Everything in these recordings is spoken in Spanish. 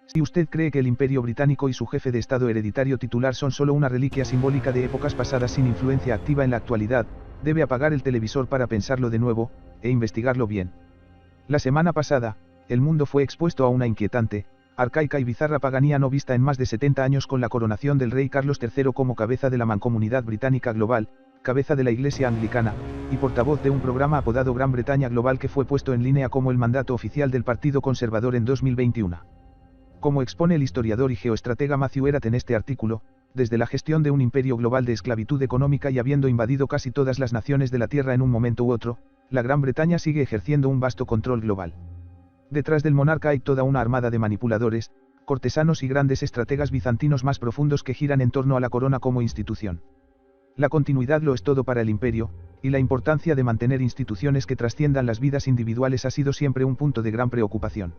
Si usted cree que el Imperio Británico y su jefe de Estado hereditario titular son solo una reliquia simbólica de épocas pasadas sin influencia activa en la actualidad, debe apagar el televisor para pensarlo de nuevo, e investigarlo bien. La semana pasada, el mundo fue expuesto a una inquietante, arcaica y bizarra paganía no vista en más de 70 años con la coronación del rey Carlos III como cabeza de la Mancomunidad Británica Global, cabeza de la Iglesia Anglicana, y portavoz de un programa apodado Gran Bretaña Global que fue puesto en línea como el mandato oficial del Partido Conservador en 2021. Como expone el historiador y geoestratega Matthew Erat en este artículo, desde la gestión de un imperio global de esclavitud económica y habiendo invadido casi todas las naciones de la Tierra en un momento u otro, la Gran Bretaña sigue ejerciendo un vasto control global. Detrás del monarca hay toda una armada de manipuladores, cortesanos y grandes estrategas bizantinos más profundos que giran en torno a la corona como institución. La continuidad lo es todo para el imperio, y la importancia de mantener instituciones que trasciendan las vidas individuales ha sido siempre un punto de gran preocupación.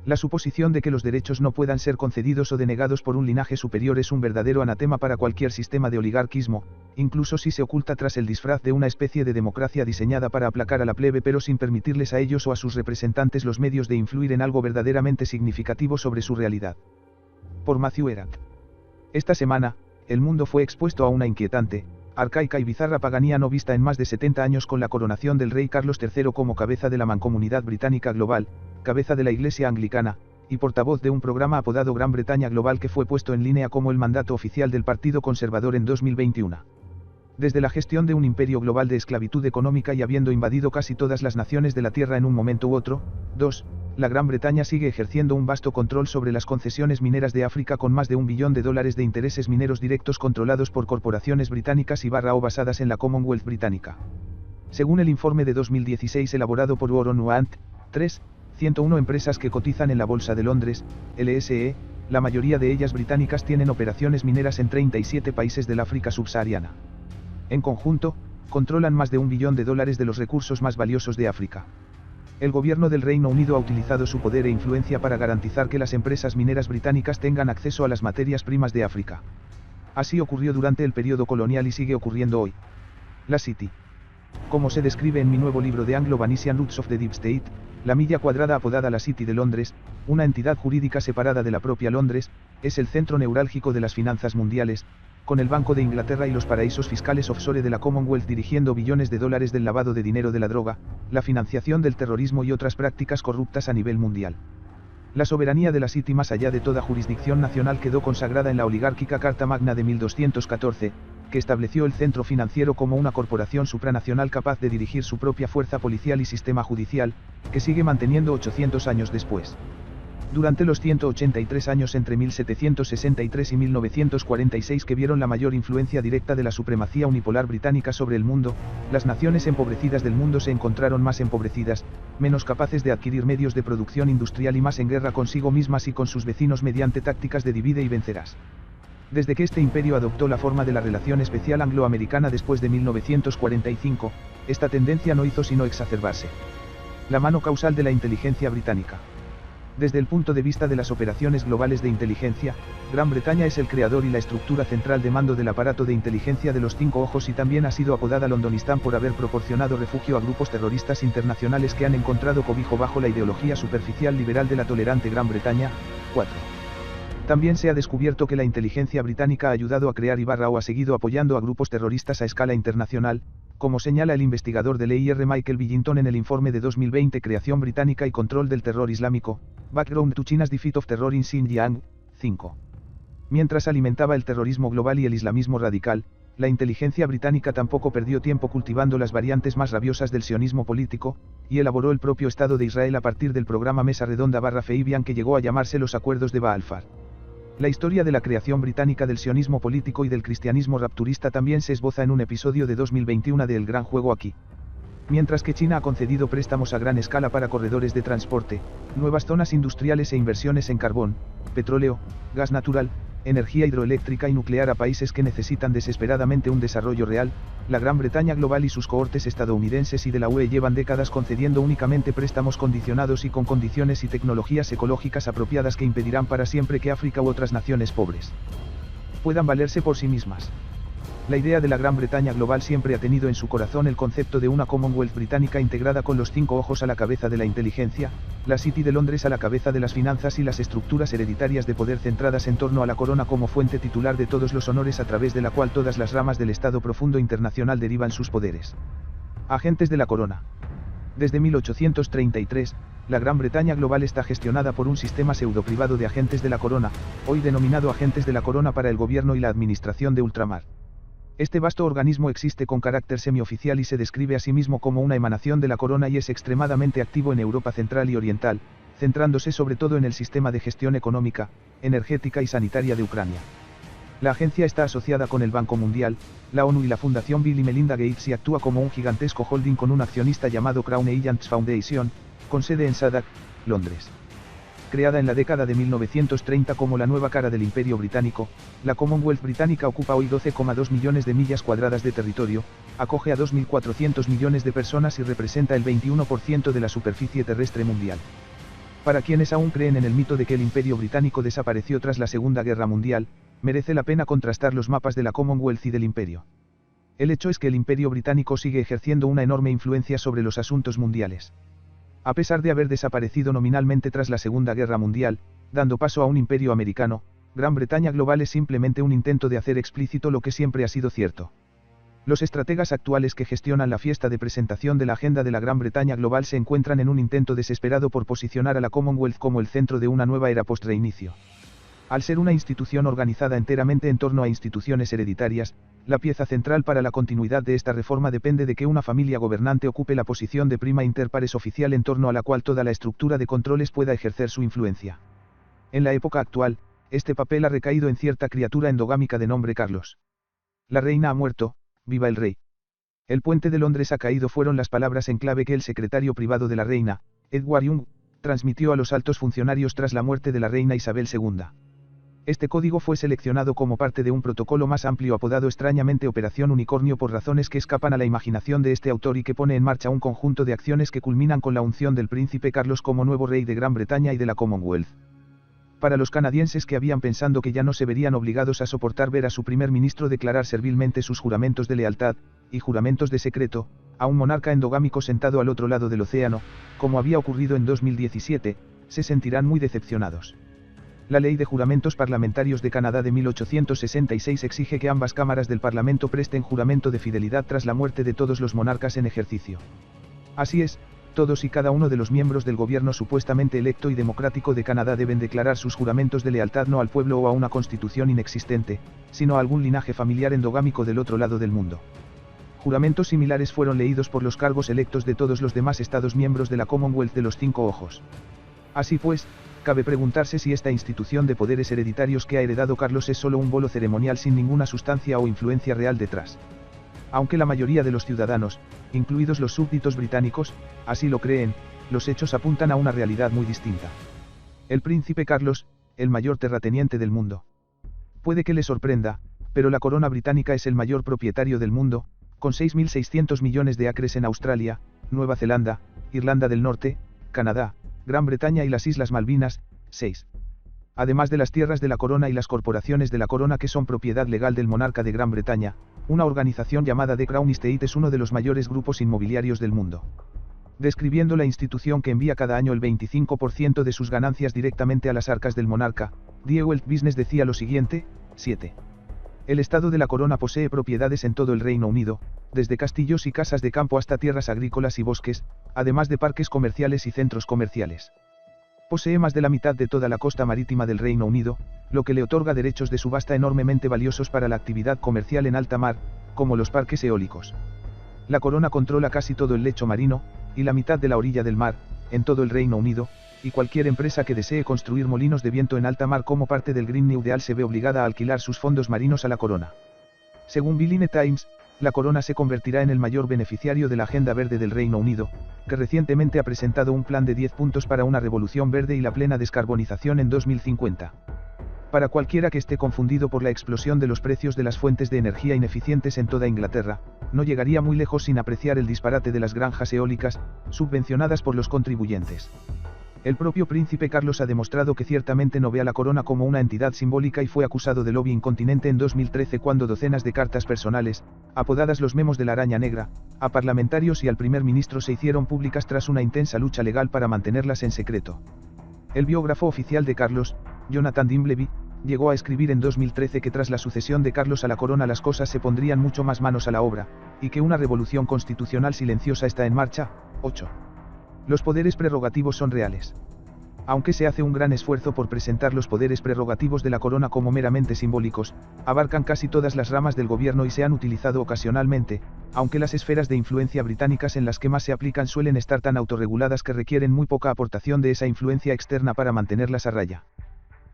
La suposición de que los derechos no puedan ser concedidos o denegados por un linaje superior es un verdadero anatema para cualquier sistema de oligarquismo, incluso si se oculta tras el disfraz de una especie de democracia diseñada para aplacar a la plebe pero sin permitirles a ellos o a sus representantes los medios de influir en algo verdaderamente significativo sobre su realidad. Por Matthew Erat. Esta semana, el mundo fue expuesto a una inquietante, arcaica y bizarra paganía no vista en más de 70 años con la coronación del rey Carlos III como cabeza de la Mancomunidad Británica Global, cabeza de la Iglesia Anglicana, y portavoz de un programa apodado Gran Bretaña Global que fue puesto en línea como el mandato oficial del Partido Conservador en 2021. Desde la gestión de un imperio global de esclavitud económica y habiendo invadido casi todas las naciones de la Tierra en un momento u otro, 2. La Gran Bretaña sigue ejerciendo un vasto control sobre las concesiones mineras de África con más de $1 billón de intereses mineros directos controlados por corporaciones británicas y o basadas en la Commonwealth británica. Según el informe de 2016 elaborado por Warren Want, 3. 101 empresas que cotizan en la Bolsa de Londres, LSE, la mayoría de ellas británicas tienen operaciones mineras en 37 países del África subsahariana. En conjunto, controlan más de $1 billón de los recursos más valiosos de África. El gobierno del Reino Unido ha utilizado su poder e influencia para garantizar que las empresas mineras británicas tengan acceso a las materias primas de África. Así ocurrió durante el periodo colonial y sigue ocurriendo hoy. La City. Como se describe en mi nuevo libro de Anglo-Vanisian Roots of the Deep State, la milla cuadrada apodada la City de Londres, una entidad jurídica separada de la propia Londres, es el centro neurálgico de las finanzas mundiales, con el Banco de Inglaterra y los paraísos fiscales offshore de la Commonwealth dirigiendo billones de dólares del lavado de dinero de la droga, la financiación del terrorismo y otras prácticas corruptas a nivel mundial. La soberanía de la City más allá de toda jurisdicción nacional quedó consagrada en la oligárquica Carta Magna de 1214, que estableció el centro financiero como una corporación supranacional capaz de dirigir su propia fuerza policial y sistema judicial, que sigue manteniendo 800 años después. Durante los 183 años entre 1763 y 1946 que vieron la mayor influencia directa de la supremacía unipolar británica sobre el mundo, las naciones empobrecidas del mundo se encontraron más empobrecidas, menos capaces de adquirir medios de producción industrial y más en guerra consigo mismas y con sus vecinos mediante tácticas de divide y vencerás. Desde que este imperio adoptó la forma de la relación especial anglo-americana después de 1945, esta tendencia no hizo sino exacerbarse. La mano causal de la inteligencia británica. Desde el punto de vista de las operaciones globales de inteligencia, Gran Bretaña es el creador y la estructura central de mando del aparato de inteligencia de los 5 ojos y también ha sido apodada Londonistán por haber proporcionado refugio a grupos terroristas internacionales que han encontrado cobijo bajo la ideología superficial liberal de la tolerante Gran Bretaña. 4. También se ha descubierto que la inteligencia británica ha ayudado a crear o ha seguido apoyando a grupos terroristas a escala internacional, como señala el investigador del EIR Michael Billington en el informe de 2020 Creación británica y control del terror islámico, Background to China's Defeat of Terror in Xinjiang. 5. Mientras alimentaba el terrorismo global y el islamismo radical, la inteligencia británica tampoco perdió tiempo cultivando las variantes más rabiosas del sionismo político, y elaboró el propio Estado de Israel a partir del programa Mesa Redonda/Feibian que llegó a llamarse los Acuerdos de Balfour. La historia de la creación británica del sionismo político y del cristianismo rapturista también se esboza en un episodio de 2021 de El Gran Juego Aquí. Mientras que China ha concedido préstamos a gran escala para corredores de transporte, nuevas zonas industriales e inversiones en carbón, petróleo, gas natural, energía hidroeléctrica y nuclear a países que necesitan desesperadamente un desarrollo real, la Gran Bretaña global y sus cohortes estadounidenses y de la UE llevan décadas concediendo únicamente préstamos condicionados y con condiciones y tecnologías ecológicas apropiadas que impedirán para siempre que África u otras naciones pobres puedan valerse por sí mismas. La idea de la Gran Bretaña global siempre ha tenido en su corazón el concepto de una Commonwealth británica integrada con los 5 ojos a la cabeza de la inteligencia, la City de Londres a la cabeza de las finanzas y las estructuras hereditarias de poder centradas en torno a la corona como fuente titular de todos los honores a través de la cual todas las ramas del Estado profundo internacional derivan sus poderes. Agentes de la corona. Desde 1833, la Gran Bretaña global está gestionada por un sistema pseudo-privado de agentes de la corona, hoy denominado Agentes de la Corona para el Gobierno y la Administración de Ultramar. Este vasto organismo existe con carácter semioficial y se describe a sí mismo como una emanación de la corona y es extremadamente activo en Europa Central y Oriental, centrándose sobre todo en el sistema de gestión económica, energética y sanitaria de Ucrania. La agencia está asociada con el Banco Mundial, la ONU y la Fundación Bill y Melinda Gates y actúa como un gigantesco holding con un accionista llamado Crown Agents Foundation, con sede en Saddock, Londres. Creada en la década de 1930 como la nueva cara del Imperio Británico, la Commonwealth británica ocupa hoy 12,2 millones de millas cuadradas de territorio, acoge a 2.400 millones de personas y representa el 21% de la superficie terrestre mundial. Para quienes aún creen en el mito de que el Imperio Británico desapareció tras la Segunda Guerra Mundial, merece la pena contrastar los mapas de la Commonwealth y del Imperio. El hecho es que el Imperio Británico sigue ejerciendo una enorme influencia sobre los asuntos mundiales. A pesar de haber desaparecido nominalmente tras la Segunda Guerra Mundial, dando paso a un imperio americano, Gran Bretaña global es simplemente un intento de hacer explícito lo que siempre ha sido cierto. Los estrategas actuales que gestionan la fiesta de presentación de la agenda de la Gran Bretaña global se encuentran en un intento desesperado por posicionar a la Commonwealth como el centro de una nueva era post-reinicio. Al ser una institución organizada enteramente en torno a instituciones hereditarias, la pieza central para la continuidad de esta reforma depende de que una familia gobernante ocupe la posición de prima inter pares oficial en torno a la cual toda la estructura de controles pueda ejercer su influencia. En la época actual, este papel ha recaído en cierta criatura endogámica de nombre Carlos. La reina ha muerto, viva el rey. El puente de Londres ha caído fueron las palabras en clave que el secretario privado de la reina, Edward Young, transmitió a los altos funcionarios tras la muerte de la reina Isabel II. Este código fue seleccionado como parte de un protocolo más amplio apodado extrañamente Operación Unicornio por razones que escapan a la imaginación de este autor y que pone en marcha un conjunto de acciones que culminan con la unción del príncipe Carlos como nuevo rey de Gran Bretaña y de la Commonwealth. Para los canadienses que habían pensado que ya no se verían obligados a soportar ver a su primer ministro declarar servilmente sus juramentos de lealtad, y juramentos de secreto, a un monarca endogámico sentado al otro lado del océano, como había ocurrido en 2017, se sentirán muy decepcionados. La Ley de Juramentos Parlamentarios de Canadá de 1866 exige que ambas cámaras del Parlamento presten juramento de fidelidad tras la muerte de todos los monarcas en ejercicio. Así es, todos y cada uno de los miembros del gobierno supuestamente electo y democrático de Canadá deben declarar sus juramentos de lealtad no al pueblo o a una constitución inexistente, sino a algún linaje familiar endogámico del otro lado del mundo. Juramentos similares fueron leídos por los cargos electos de todos los demás estados miembros de la Commonwealth de los 5 ojos. Así pues, cabe preguntarse si esta institución de poderes hereditarios que ha heredado Carlos es solo un bolo ceremonial sin ninguna sustancia o influencia real detrás. Aunque la mayoría de los ciudadanos, incluidos los súbditos británicos, así lo creen, los hechos apuntan a una realidad muy distinta. El príncipe Carlos, el mayor terrateniente del mundo. Puede que le sorprenda, pero la corona británica es el mayor propietario del mundo, con 6.600 millones de acres en Australia, Nueva Zelanda, Irlanda del Norte, Canadá, Gran Bretaña y las Islas Malvinas, 6. Además de las tierras de la corona y las corporaciones de la corona que son propiedad legal del monarca de Gran Bretaña, una organización llamada The Crown Estate es uno de los mayores grupos inmobiliarios del mundo. Describiendo la institución que envía cada año el 25% de sus ganancias directamente a las arcas del monarca, The Wealth Business decía lo siguiente, 7. El Estado de la Corona posee propiedades en todo el Reino Unido, desde castillos y casas de campo hasta tierras agrícolas y bosques, además de parques comerciales y centros comerciales. Posee más de la mitad de toda la costa marítima del Reino Unido, lo que le otorga derechos de subasta enormemente valiosos para la actividad comercial en alta mar, como los parques eólicos. La Corona controla casi todo el lecho marino, y la mitad de la orilla del mar, en todo el Reino Unido, y cualquier empresa que desee construir molinos de viento en alta mar como parte del Green New Deal se ve obligada a alquilar sus fondos marinos a la Corona. Según Billine Times, la Corona se convertirá en el mayor beneficiario de la Agenda Verde del Reino Unido, que recientemente ha presentado un plan de 10 puntos para una revolución verde y la plena descarbonización en 2050. Para cualquiera que esté confundido por la explosión de los precios de las fuentes de energía ineficientes en toda Inglaterra, no llegaría muy lejos sin apreciar el disparate de las granjas eólicas, subvencionadas por los contribuyentes. El propio príncipe Carlos ha demostrado que ciertamente no ve a la corona como una entidad simbólica y fue acusado de lobby incontinente en 2013 cuando docenas de cartas personales, apodadas los memos de la araña negra, a parlamentarios y al primer ministro se hicieron públicas tras una intensa lucha legal para mantenerlas en secreto. El biógrafo oficial de Carlos, Jonathan Dimbleby, llegó a escribir en 2013 que tras la sucesión de Carlos a la corona las cosas se pondrían mucho más manos a la obra, y que una revolución constitucional silenciosa está en marcha. 8. Los poderes prerrogativos son reales. Aunque se hace un gran esfuerzo por presentar los poderes prerrogativos de la corona como meramente simbólicos, abarcan casi todas las ramas del gobierno y se han utilizado ocasionalmente, aunque las esferas de influencia británicas en las que más se aplican suelen estar tan autorreguladas que requieren muy poca aportación de esa influencia externa para mantenerlas a raya.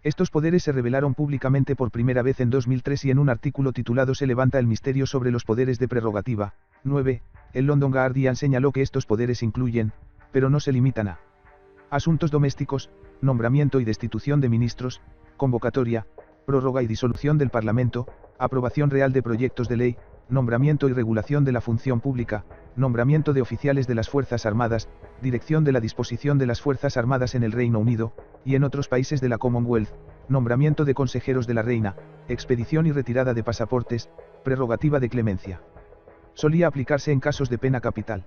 Estos poderes se revelaron públicamente por primera vez en 2003 y en un artículo titulado Se levanta el misterio sobre los poderes de prerrogativa. 9. El London Guardian señaló que estos poderes incluyen, pero no se limitan a asuntos domésticos, nombramiento y destitución de ministros, convocatoria, prórroga y disolución del Parlamento, aprobación real de proyectos de ley, nombramiento y regulación de la función pública, nombramiento de oficiales de las Fuerzas Armadas, dirección de la disposición de las Fuerzas Armadas en el Reino Unido, y en otros países de la Commonwealth, nombramiento de consejeros de la Reina, expedición y retirada de pasaportes, prerrogativa de clemencia. Solía aplicarse en casos de pena capital.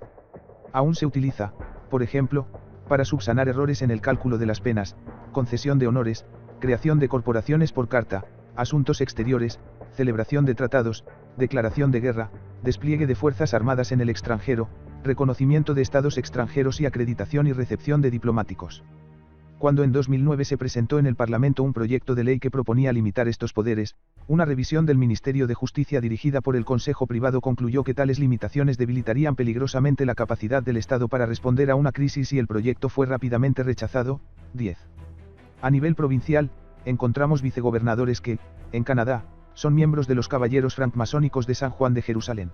Aún se utiliza, por ejemplo, para subsanar errores en el cálculo de las penas, concesión de honores, creación de corporaciones por carta, asuntos exteriores, celebración de tratados, declaración de guerra, despliegue de fuerzas armadas en el extranjero, reconocimiento de estados extranjeros y acreditación y recepción de diplomáticos. Cuando en 2009 se presentó en el Parlamento un proyecto de ley que proponía limitar estos poderes, una revisión del Ministerio de Justicia dirigida por el Consejo Privado concluyó que tales limitaciones debilitarían peligrosamente la capacidad del Estado para responder a una crisis y el proyecto fue rápidamente rechazado. 10. A nivel provincial, encontramos vicegobernadores que, en Canadá, son miembros de los caballeros francmasónicos de San Juan de Jerusalén.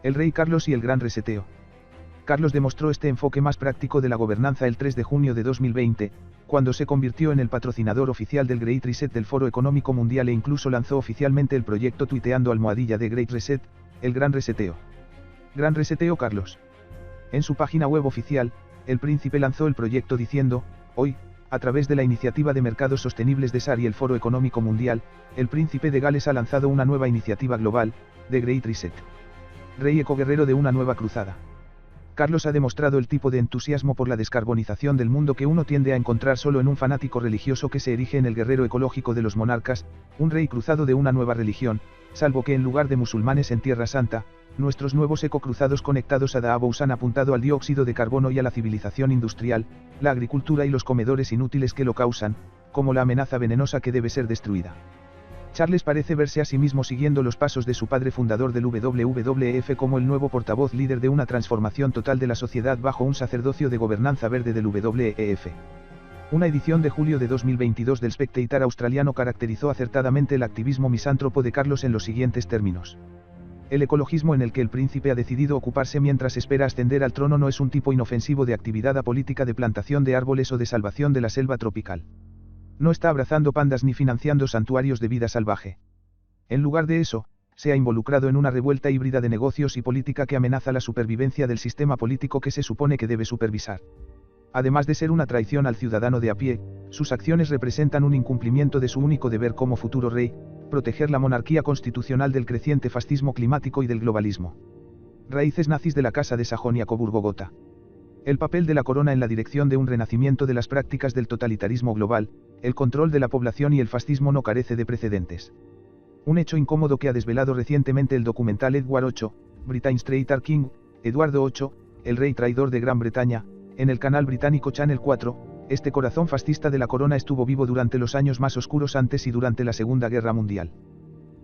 El rey Carlos y el Gran Reseteo. Carlos demostró este enfoque más práctico de la gobernanza el 3 de junio de 2020, cuando se convirtió en el patrocinador oficial del Great Reset del Foro Económico Mundial e incluso lanzó oficialmente el proyecto tuiteando almohadilla de Great Reset, el Gran Reseteo. Gran Reseteo Carlos. En su página web oficial, el príncipe lanzó el proyecto diciendo, hoy, a través de la iniciativa de mercados sostenibles de SAR y el Foro Económico Mundial, el príncipe de Gales ha lanzado una nueva iniciativa global, The Great Reset. Rey ecoguerrero de una nueva cruzada. Carlos ha demostrado el tipo de entusiasmo por la descarbonización del mundo que uno tiende a encontrar solo en un fanático religioso que se erige en el guerrero ecológico de los monarcas, un rey cruzado de una nueva religión, salvo que en lugar de musulmanes en Tierra Santa, nuestros nuevos ecocruzados conectados a Davos han apuntado al dióxido de carbono y a la civilización industrial, la agricultura y los comedores inútiles que lo causan, como la amenaza venenosa que debe ser destruida. Charles parece verse a sí mismo siguiendo los pasos de su padre fundador del WWF como el nuevo portavoz líder de una transformación total de la sociedad bajo un sacerdocio de gobernanza verde del WEF. Una edición de julio de 2022 del Spectator australiano caracterizó acertadamente el activismo misántropo de Carlos en los siguientes términos. El ecologismo en el que el príncipe ha decidido ocuparse mientras espera ascender al trono no es un tipo inofensivo de actividad apolítica de plantación de árboles o de salvación de la selva tropical. No está abrazando pandas ni financiando santuarios de vida salvaje. En lugar de eso, se ha involucrado en una revuelta híbrida de negocios y política que amenaza la supervivencia del sistema político que se supone que debe supervisar. Además de ser una traición al ciudadano de a pie, sus acciones representan un incumplimiento de su único deber como futuro rey, proteger la monarquía constitucional del creciente fascismo climático y del globalismo. Raíces nazis de la Casa de Sajonia-Coburgo-Gotha. El papel de la corona en la dirección de un renacimiento de las prácticas del totalitarismo global, el control de la población y el fascismo no carece de precedentes. Un hecho incómodo que ha desvelado recientemente el documental Edward VIII, Britain's Traitor King, Eduardo VIII, el rey traidor de Gran Bretaña, en el canal británico Channel 4, este corazón fascista de la corona estuvo vivo durante los años más oscuros antes y durante la Segunda Guerra Mundial.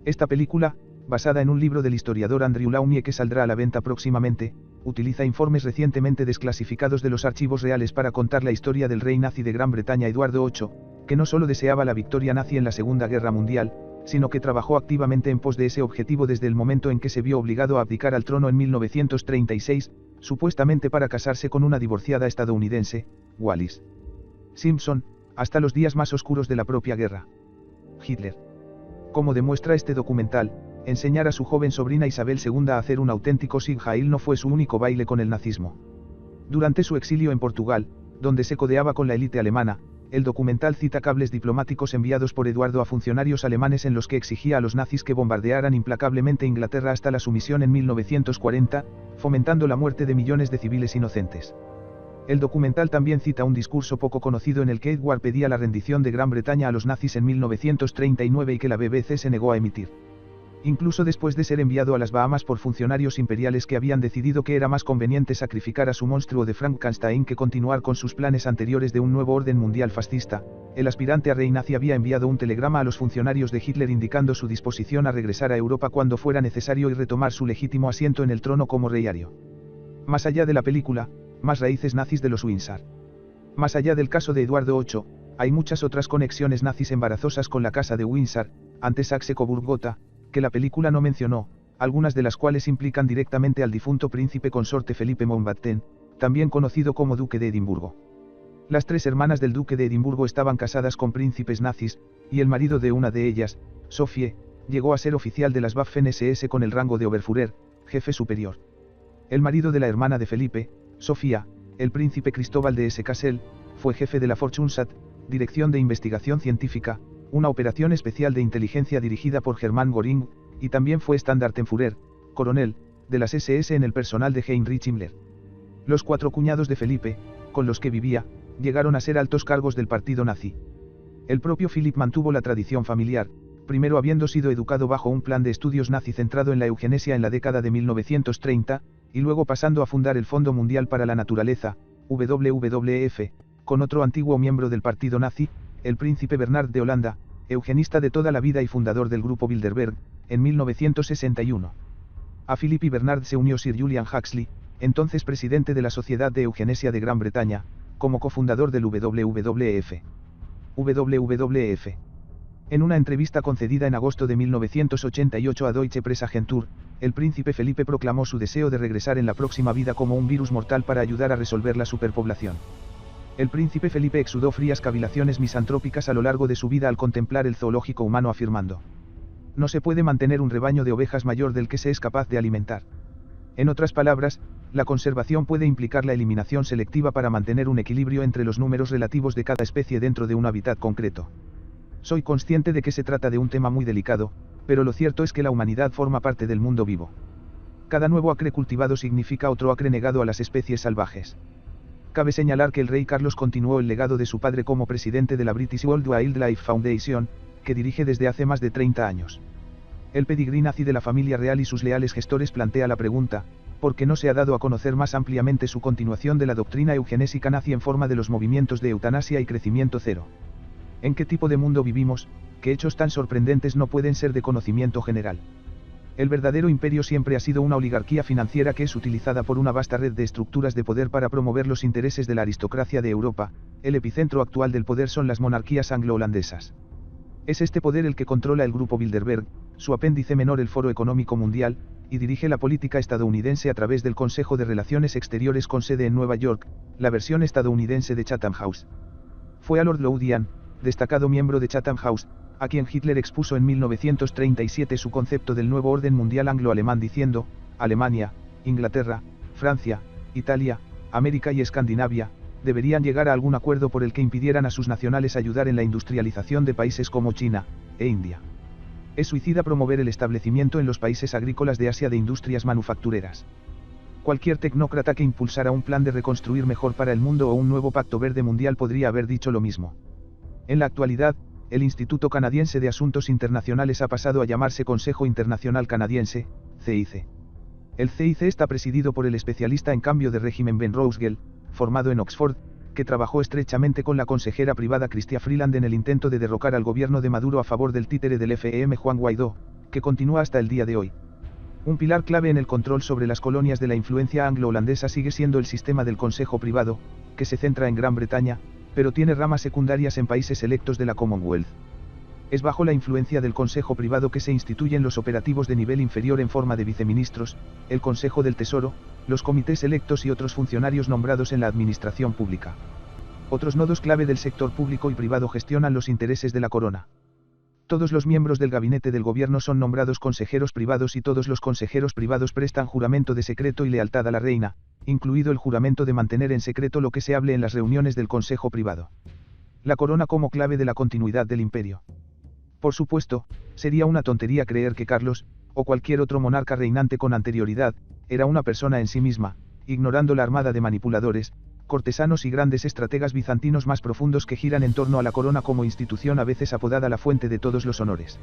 Esta película, basada en un libro del historiador Andrew Launier que saldrá a la venta próximamente, utiliza informes recientemente desclasificados de los archivos reales para contar la historia del rey nazi de Gran Bretaña Eduardo VIII, que no solo deseaba la victoria nazi en la Segunda Guerra Mundial, sino que trabajó activamente en pos de ese objetivo desde el momento en que se vio obligado a abdicar al trono en 1936, supuestamente para casarse con una divorciada estadounidense, Wallis Simpson, hasta los días más oscuros de la propia guerra. Hitler. Como demuestra este documental, enseñar a su joven sobrina Isabel II a hacer un auténtico Sieg Heil no fue su único baile con el nazismo. Durante su exilio en Portugal, donde se codeaba con la élite alemana. El documental cita cables diplomáticos enviados por Eduardo a funcionarios alemanes en los que exigía a los nazis que bombardearan implacablemente Inglaterra hasta la sumisión en 1940, fomentando la muerte de millones de civiles inocentes. El documental también cita un discurso poco conocido en el que Edward pedía la rendición de Gran Bretaña a los nazis en 1939 y que la BBC se negó a emitir. Incluso después de ser enviado a las Bahamas por funcionarios imperiales que habían decidido que era más conveniente sacrificar a su monstruo de Frankenstein que continuar con sus planes anteriores de un nuevo orden mundial fascista, el aspirante a rey nazi había enviado un telegrama a los funcionarios de Hitler indicando su disposición a regresar a Europa cuando fuera necesario y retomar su legítimo asiento en el trono como rey ario. Más allá de la película, más raíces nazis de los Windsor. Más allá del caso de Eduardo VIII, hay muchas otras conexiones nazis embarazosas con la casa de Windsor, antes Saxe-Coburg-Gotha, que la película no mencionó, algunas de las cuales implican directamente al difunto príncipe consorte Felipe Mountbatten, también conocido como Duque de Edimburgo. Las tres hermanas del Duque de Edimburgo estaban casadas con príncipes nazis, y el marido de una de ellas, Sophie, llegó a ser oficial de las Waffen-SS con el rango de Oberführer, jefe superior. El marido de la hermana de Felipe, Sofía, el príncipe Cristóbal de S-Kassel, fue jefe de la Forschungsat, Dirección de Investigación Científica, una operación especial de inteligencia dirigida por Hermann Göring, y también fue Standartenführer, coronel, de las SS en el personal de Heinrich Himmler. Los cuatro cuñados de Felipe, con los que vivía, llegaron a ser altos cargos del partido nazi. El propio Philipp mantuvo la tradición familiar, primero habiendo sido educado bajo un plan de estudios nazi centrado en la eugenesia en la década de 1930, y luego pasando a fundar el Fondo Mundial para la Naturaleza, WWF, con otro antiguo miembro del partido nazi, el príncipe Bernard de Holanda, eugenista de toda la vida y fundador del grupo Bilderberg, en 1961. A Philip y Bernard se unió Sir Julian Huxley, entonces presidente de la Sociedad de Eugenesia de Gran Bretaña, como cofundador del WWF. En una entrevista concedida en agosto de 1988 a Deutsche Presseagentur, el príncipe Felipe proclamó su deseo de regresar en la próxima vida como un virus mortal para ayudar a resolver la superpoblación. El príncipe Felipe exudó frías cavilaciones misantrópicas a lo largo de su vida al contemplar el zoológico humano afirmando: no se puede mantener un rebaño de ovejas mayor del que se es capaz de alimentar. En otras palabras, la conservación puede implicar la eliminación selectiva para mantener un equilibrio entre los números relativos de cada especie dentro de un hábitat concreto. Soy consciente de que se trata de un tema muy delicado, pero lo cierto es que la humanidad forma parte del mundo vivo. Cada nuevo acre cultivado significa otro acre negado a las especies salvajes. Cabe señalar que el rey Carlos continuó el legado de su padre como presidente de la British World Wildlife Foundation, que dirige desde hace más de 30 años. El pedigrí nazi de la familia real y sus leales gestores plantea la pregunta: ¿por qué no se ha dado a conocer más ampliamente su continuación de la doctrina eugenésica nazi en forma de los movimientos de eutanasia y crecimiento cero? ¿En qué tipo de mundo vivimos, que hechos tan sorprendentes no pueden ser de conocimiento general? El verdadero imperio siempre ha sido una oligarquía financiera que es utilizada por una vasta red de estructuras de poder para promover los intereses de la aristocracia de Europa. El epicentro actual del poder son las monarquías anglo-holandesas. Es este poder el que controla el grupo Bilderberg, su apéndice menor el Foro Económico Mundial, y dirige la política estadounidense a través del Consejo de Relaciones Exteriores con sede en Nueva York, la versión estadounidense de Chatham House. Fue a Lord Loudoun, destacado miembro de Chatham House, a quien Hitler expuso en 1937 su concepto del nuevo orden mundial anglo-alemán diciendo: Alemania, Inglaterra, Francia, Italia, América y Escandinavia, deberían llegar a algún acuerdo por el que impidieran a sus nacionales ayudar en la industrialización de países como China e India. Es suicida promover el establecimiento en los países agrícolas de Asia de industrias manufactureras. Cualquier tecnócrata que impulsara un plan de reconstruir mejor para el mundo o un nuevo pacto verde mundial podría haber dicho lo mismo. En la actualidad, el Instituto Canadiense de Asuntos Internacionales ha pasado a llamarse Consejo Internacional Canadiense, CIC. El CIC está presidido por el especialista en cambio de régimen Ben Rousgel, formado en Oxford, que trabajó estrechamente con la consejera privada Chrystia Freeland en el intento de derrocar al gobierno de Maduro a favor del títere del FMI Juan Guaidó, que continúa hasta el día de hoy. Un pilar clave en el control sobre las colonias de la influencia anglo-holandesa sigue siendo el sistema del Consejo Privado, que se centra en Gran Bretaña, pero tiene ramas secundarias en países electos de la Commonwealth. Es bajo la influencia del Consejo Privado que se instituyen los operativos de nivel inferior en forma de viceministros, el Consejo del Tesoro, los comités electos y otros funcionarios nombrados en la administración pública. Otros nodos clave del sector público y privado gestionan los intereses de la corona. Todos los miembros del gabinete del gobierno son nombrados consejeros privados y todos los consejeros privados prestan juramento de secreto y lealtad a la reina, incluido el juramento de mantener en secreto lo que se hable en las reuniones del consejo privado. La corona como clave de la continuidad del imperio. Por supuesto, sería una tontería creer que Carlos, o cualquier otro monarca reinante con anterioridad, era una persona en sí misma, ignorando la armada de manipuladores, cortesanos y grandes estrategas bizantinos más profundos que giran en torno a la corona como institución a veces apodada la fuente de todos los honores.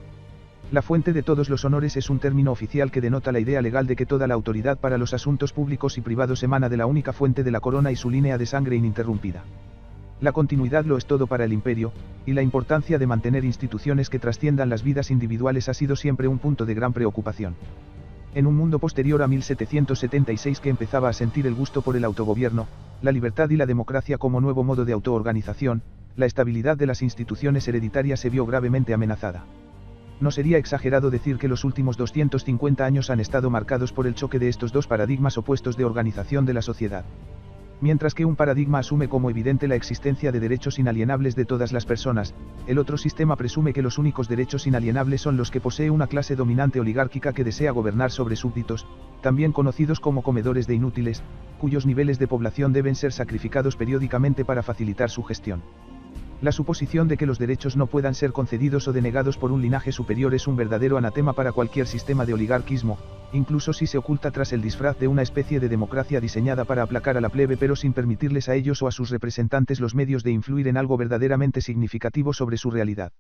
La fuente de todos los honores es un término oficial que denota la idea legal de que toda la autoridad para los asuntos públicos y privados emana de la única fuente de la corona y su línea de sangre ininterrumpida. La continuidad lo es todo para el imperio, y la importancia de mantener instituciones que trasciendan las vidas individuales ha sido siempre un punto de gran preocupación. En un mundo posterior a 1776 que empezaba a sentir el gusto por el autogobierno, la libertad y la democracia como nuevo modo de autoorganización, la estabilidad de las instituciones hereditarias se vio gravemente amenazada. No sería exagerado decir que los últimos 250 años han estado marcados por el choque de estos dos paradigmas opuestos de organización de la sociedad. Mientras que un paradigma asume como evidente la existencia de derechos inalienables de todas las personas, el otro sistema presume que los únicos derechos inalienables son los que posee una clase dominante oligárquica que desea gobernar sobre súbditos, también conocidos como comedores de inútiles, cuyos niveles de población deben ser sacrificados periódicamente para facilitar su gestión. La suposición de que los derechos no puedan ser concedidos o denegados por un linaje superior es un verdadero anatema para cualquier sistema de oligarquismo, incluso si se oculta tras el disfraz de una especie de democracia diseñada para aplacar a la plebe pero sin permitirles a ellos o a sus representantes los medios de influir en algo verdaderamente significativo sobre su realidad.